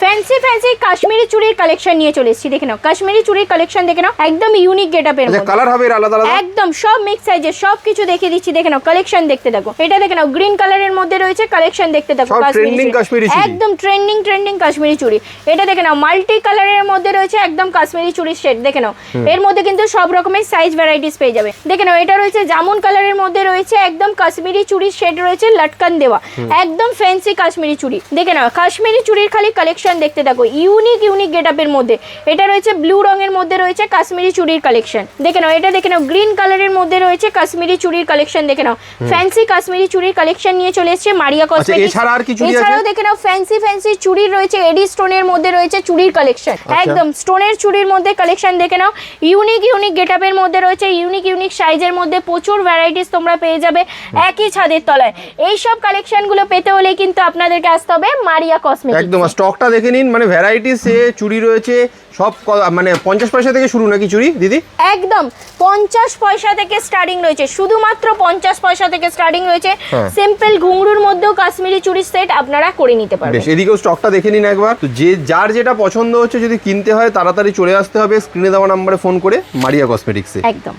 Fancy fancy Kashmiri চুড়ির collection নিয়ে চলে এসেছি। দেখে নাও কাশ্মীরি চুড়ির কালেকশন দেখে নাও, একদম ইউনিক গেটআপের মধ্যে। কালার হবে আলাদা আলাদা, একদম সব মিক্স সাইজের সব কিছু দেখিয়ে দিচ্ছি। দেখে নাও কালেকশন দেখতে থাকো। এটা দেখে নাও গ্রিন কালারের মধ্যে রয়েছে, কালেকশন দেখতে থাকো। কাশ্মীরি চুড়ি, একদম ট্রেন্ডিং কাশ্মীরি চুড়ি। এটা দেখে নাও মাল্টি কালারের মধ্যে রয়েছে, একদম কাশ্মীরি চুড়ির সেট। দেখে নাও এর মধ্যে কিন্তু সব রকমের সাইজ ভ্যারাইটিস পেয়ে যাবে। দেখে নাও এটা রয়েছে জামুন কালারের মধ্যে রয়েছে, একদম কাশ্মীরি চুড়ির সেট রয়েছে, লটকান দেওয়া, একদম ফ্যান্সি কাশ্মীরি চুড়ি। দেখে নাও কাশ্মীরি চুড়ির খালি কালেকশন দেখতে থাকো, ইউনিক গেটআপের মধ্যে। এটা রয়েছে ব্লু রঙের মধ্যে রয়েছে কাশ্মীরি চুড়ির কালেকশন। দেখে নাও এটা দেখে নাও গ্রিন কালারের মধ্যে রয়েছে কাশ্মীরি চুড়ির কালেকশন। দেখে নাও ফ্যান্সি কাশ্মীরি চুড়ির কালেকশন নিয়ে চলে এসেছে মারিয়া কসমেটিক্স। এছাড়াও দেখে নাও ফ্যান্সি চুড়ির রয়েছে, এডি স্টোনের মধ্যে রয়েছে চুড়ির কালেকশন, একদম স্টোনের চুড়ির মধ্যে কালেকশন। দেখে নাও ইউনিক গেটআপের মধ্যে রয়েছে, ইউনিক সাইজের মধ্যে প্রচুর ভ্যারাইটিস তোমরা পেয়ে যাবে একই ছাদের তলায়। এই সব কালেকশনগুলো পেতে হলে কিন্তু আপনাদেরকে আসতে হবে মারিয়া কসমেটিক্স। একদম স্টকটা দেখে নিন, মানে ভ্যারাইটিস চুড়ি রয়েছে সব, মানে 50 পয়সা থেকে শুরু নাকি চুড়ি দিদি? একদম 50 পয়সা থেকে স্টার্টিং রয়েছে, শুধুমাত্র 50 পয়সা থেকে স্টার্টিং রয়েছে। সিম্পল ঘুঙরুর মধ্যেও কাশ্মীরি চুড়ির সেট আপনারা করে নিতে পারবেন। বেশ, এদিকেও স্টকটা দেখে নিন একবার। তো যার যেটা পছন্দ হচ্ছে যদি কিনতে হয় তাড়াতাড়ি চলে আসতে হবে স্ক্রিনে দেওয়া নম্বরে ফোন করে মারিয়া কসমেটিক্সে। একদম।